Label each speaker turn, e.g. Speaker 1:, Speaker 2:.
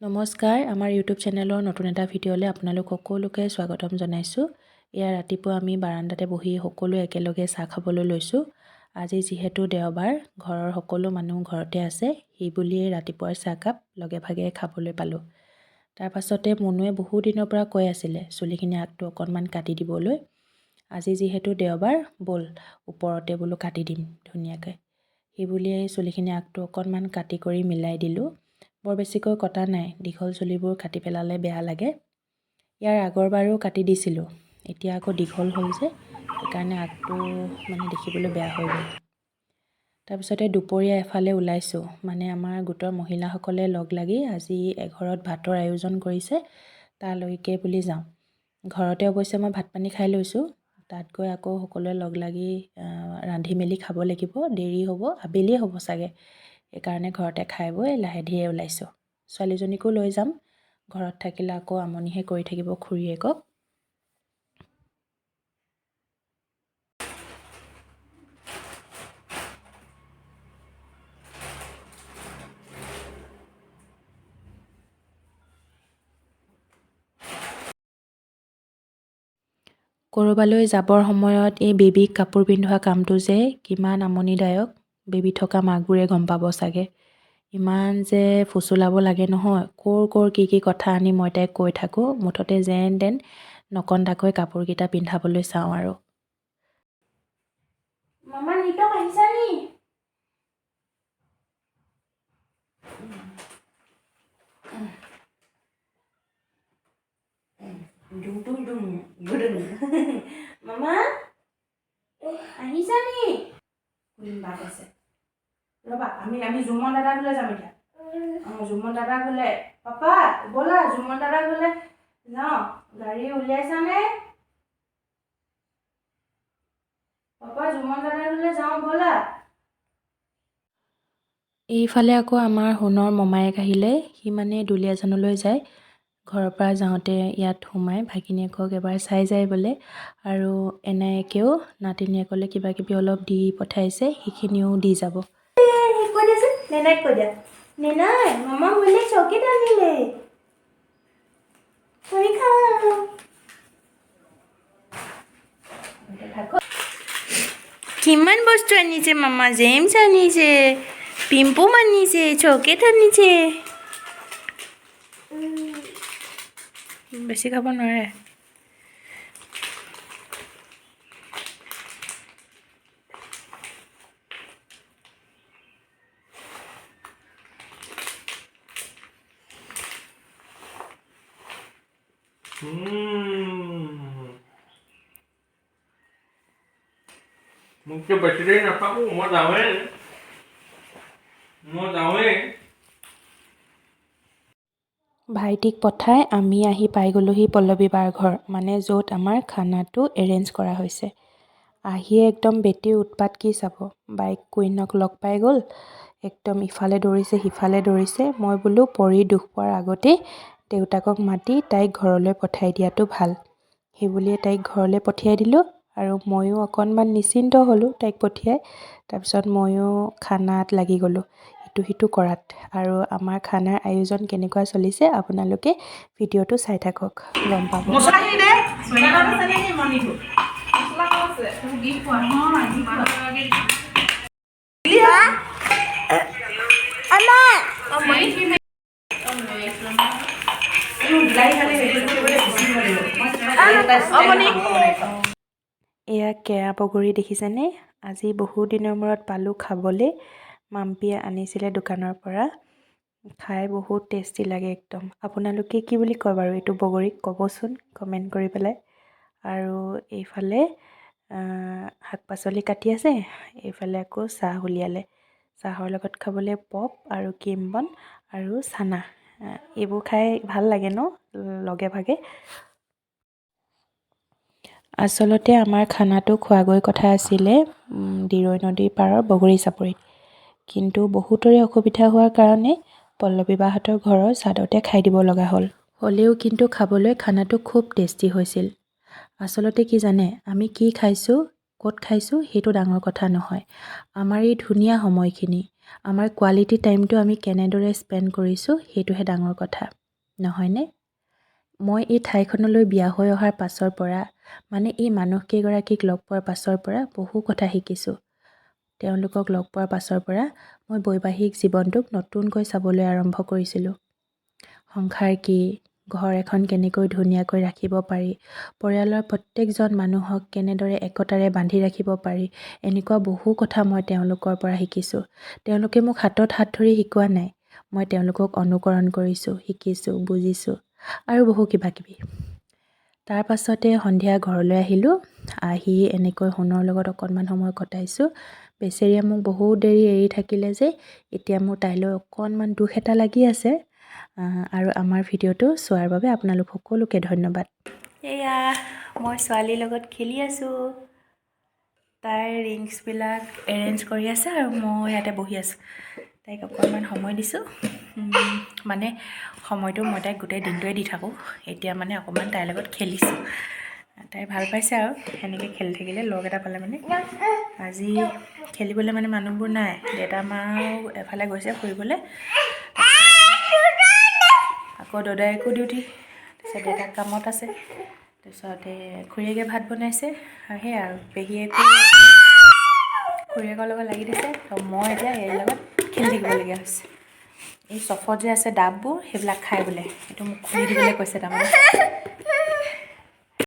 Speaker 1: নমস্কাৰ, আমাৰ ইউটিউব চেনেলৰ নতুন এটা ভিডিঅ'লৈ আপোনালোক সকলোকে স্বাগতম জনাইছোঁ। এয়া ৰাতিপুৱা আমি বাৰাণ্ডাতে বহি সকলোৱে একেলগে চাহ খাবলৈ লৈছোঁ। আজি যিহেতু দেওবাৰ, ঘৰৰ সকলো মানুহ ঘৰতে আছে, সেই বুলিয়েই ৰাতিপুৱাৰ চাহকাপ লগে ভাগে খাবলৈ পালোঁ। তাৰপাছতে মুনুৱে বহু দিনৰ পৰা কৈ আছিলে চুলিখিনি আগটো অকণমান কাটি দিবলৈ। আজি যিহেতু দেওবাৰ, ব'ল ওপৰতে বোলো কাটি দিম ধুনীয়াকৈ। সেই বুলিয়েই চুলিখিনি আগটো অকণমান কাটি কৰি মিলাই দিলোঁ। বৰ বেছিকৈ কটা নাই, দীঘল চুলিবোৰ কাটি পেলালে বেয়া লাগে। ইয়াৰ আগৰবাৰো কাটি দিছিলোঁ, এতিয়া আকৌ দীঘল হ'ল যে সেইকাৰণে আগটো দেখিবলৈ বেয়া হৈ গ'ল। তাৰপিছতে দুপৰীয়া এফালে ওলাইছোঁ, আমাৰ গোটৰ মহিলাসকলে লগ লাগি আজি এঘৰত ভাতৰ আয়োজন কৰিছে, তালৈকে বুলি যাওঁ। ঘৰতে অৱশ্যে মই ভাত পানী খাই লৈছোঁ, তাত গৈ আকৌ সকলোৱে লগ লাগি ৰান্ধি মেলি খাব লাগিব, দেৰি হ'ব, আবেলিয়ে হ'ব চাগে। সেইকাৰণে ঘৰতে খাই বৈ লাহে ধীৰে ওলাইছোঁ। ছোৱালীজনীকো লৈ যাম, ঘৰত থাকিলে আকৌ আমনিহে কৰি থাকিব খুৰীয়েকক। ক'ৰবালৈ যাবৰ সময়ত এই বেবীক কাপোৰ পিন্ধোৱা কামটো যে কিমান আমনিদায়ক, বেবী থকা মাকবোৰে গম পাব চাগে। ইমান যে ফুচুলাব লাগে নহয়, ক'ৰ কি কথা আনি মই তাইক কৈ থাকোঁ, মুঠতে যেন তেন নকন্দাকৈ কাপোৰকেইটা পিন্ধাবলৈ চাওঁ আৰু। মামা নিতক আহিছা নি? মামা আহিছা নি? বাট আছে, ৰ'বা আমি জুমন দাদা ঘৰলৈ যাম এতিয়া। জুমন দাদা ঘৰলৈ, পাপা ব'লা জুমন দাদা ঘৰলৈ যাওঁ। গাড়ী উলিয়াইছানে? পাপা জুমন দাদা ঘৰলৈ যাওঁ ব'লা। এইফালে আকৌ আমাৰ সোণৰ মমায়েক আহিলে, সি দুলীয়াজানলৈ যায়। ঘৰৰ পৰা যাওঁতে ইয়াত সোমাই ভাগিনীয়েকক এবাৰ চাই যায় বোলে, আৰু এনায়েকেও নাতিনীয়েকলৈ কিবা কিবি অলপ দি পঠাইছে, সেইখিনিও দি যাব। কৈ দিয়াচোন, নেনাইক কৈ দিয়া। নেনাই, মামা মোলে চকলেট আনিলে। কিমান বস্তু আনিছে মামা, জেমছ আনিছে, পিম্পম আনিছে, চকলেট আনিছে। বেছি খাব নোৱাৰে।
Speaker 2: मुझे बचड़े न पाऊँ मैं जावे
Speaker 1: ভাইটিক পঠাই আমি আহি পাই গ'লোহি পল্লৱী বাৰ ঘৰ, য'ত আমাৰ খানাটো এৰেঞ্জ কৰা হৈছে। আহিয়ে একদম বেটীৰ উৎপাত কি চাব, বাইক কুইনক লগ পাই গ'ল, একদম ইফালে দৌৰিছে সিফালে দৌৰিছে। মই বোলো পৰি দুখ পোৱাৰ আগতেই দেউতাকক মাতি তাইক ঘৰলৈ পঠাই দিয়াটো ভাল, সেই বুলিয়ে তাইক ঘৰলৈ পঠিয়াই দিলোঁ। আৰু ময়ো অকণমান নিশ্চিন্ত হ'লোঁ তাইক পঠিয়াই। তাৰপিছত ময়ো খানাত লাগি গ'লোঁ, ইটো সিটো কৰাত। আৰু আমাৰ খানাৰ আয়োজন কেনেকুৱা চলিছে আপোনালোকে ভিডিঅ'টো চাই থাকক, গম পাব। এয়া কেৰা বগৰী দেখিছেনে? আজি বহু দিনৰ মূৰত পালোঁ খাবলৈ। মাম্পীয়ে আনিছিলে দোকানৰ পৰা, খাই বহুত টেষ্টি লাগে একদম। আপোনালোকে কি বুলি কয় বাৰু এইটো বগৰীক, ক'বচোন কমেণ্ট কৰি পেলাই। আৰু এইফালে শাক পাচলি কাটি আছে, এইফালে আকৌ চাহ উলিয়ালে। চাহৰ লগত খাবলৈ পপ আৰু ক্ৰীম বন আৰু চানা, এইবোৰ খাই ভাল লাগে ন লগে ভাগে। আচলতে আমাৰ খানাটো খোৱাগৈ কথা আছিলে দিৰৈ নদীৰ পাৰৰ বগৰী চাপৰিত, কিন্তু বহুতৰে অসুবিধা হোৱাৰ কাৰণে পল্লৱী বাহঁতৰ ঘৰৰ ছাদতে খাই দিব লগা হ'ল। হ'লেও কিন্তু খাবলৈ খানাটো খুব টেষ্টি হৈছিল। আচলতে কি জানে, আমি কি খাইছোঁ, ক'ত খাইছোঁ সেইটো ডাঙৰ কথা নহয়। আমাৰ এই ধুনীয়া সময়খিনি, আমাৰ কোৱালিটি টাইমটো আমি কেনেদৰে স্পেণ্ড কৰিছোঁ সেইটোহে ডাঙৰ কথা, নহয়নে? মই এই ঠাইখনলৈ বিয়া হৈ অহাৰ পাছৰ পৰা মানে এই মানুহকেইগৰাকীক লগ পোৱাৰ পাছৰ পৰা বহু কথা শিকিছোঁ। তেওঁলোকক লগ পোৱাৰ পাছৰ পৰা মই বৈবাহিক জীৱনটোক নতুনকৈ চাবলৈ আৰম্ভ কৰিছিলোঁ। সংসাৰ কি, ঘৰ এখন কেনেকৈ ধুনীয়াকৈ ৰাখিব পাৰি, পৰিয়ালৰ প্ৰত্যেকজন মানুহক কেনেদৰে একতাৰে বান্ধি ৰাখিব পাৰি, এনেকুৱা বহু কথা মই তেওঁলোকৰ পৰা শিকিছোঁ। তেওঁলোকে মোক হাতত হাত ধৰি শিকোৱা নাই, মই তেওঁলোকক অনুকৰণ কৰিছোঁ, শিকিছোঁ, বুজিছোঁ আৰু বহু কিবা কিবি। তাৰ পাছতে সন্ধিয়া ঘৰলৈ আহিলোঁ। আহি এনেকৈ সোণৰ লগত অকণমান সময় কটাইছোঁ। বেচেৰীয়ে মোক বহুত দেৰি এৰি থাকিলে যে এতিয়া মোৰ তাইলৈ অকণমান দুখ এটা লাগি আছে। আৰু আমাৰ ভিডিঅ'টো চোৱাৰ বাবে আপোনালোক সকলোকে ধন্যবাদ। এয়া মই ছোৱালীৰ লগত খেলি আছোঁ। তাইৰ ৰিংছবিলাক এৰেঞ্জ কৰি আছে আৰু মই ইয়াতে বহি আছোঁ। তাইক অকণমান সময় দিছোঁ। মানে সময়টো মই তাইক গোটেই দিনটোৱে দি থাকোঁ। এতিয়া মানে অকণমান তাইৰ লগত খেলিছোঁ। তাই ভাল পাইছে আৰু সেনেকৈ খেলি থাকিলে লগ এটা পালে মানে। আজি খেলিবলৈ মানে মানুহবোৰ নাই। দেউতা মাও এফালে গৈছে ফুৰিবলৈ। আকৌ দদায়েকো ডিউটি, তাৰপিছত দেউতাক কামত আছে। তাৰপিছতে খুৰীয়েকে ভাত বনাইছে আৰু সেয়া আৰু পেহীয়েকো খুৰীয়েকৰ লগত লাগি দিছে। তো মই এতিয়া এই লগত খেলি থাকিবলগীয়া হৈছে। এই চফত যে আছে ডাববোৰ সেইবিলাক খাই বোলে, এইটো মোক খুলি দিবলৈ কৈছে তাৰমানে।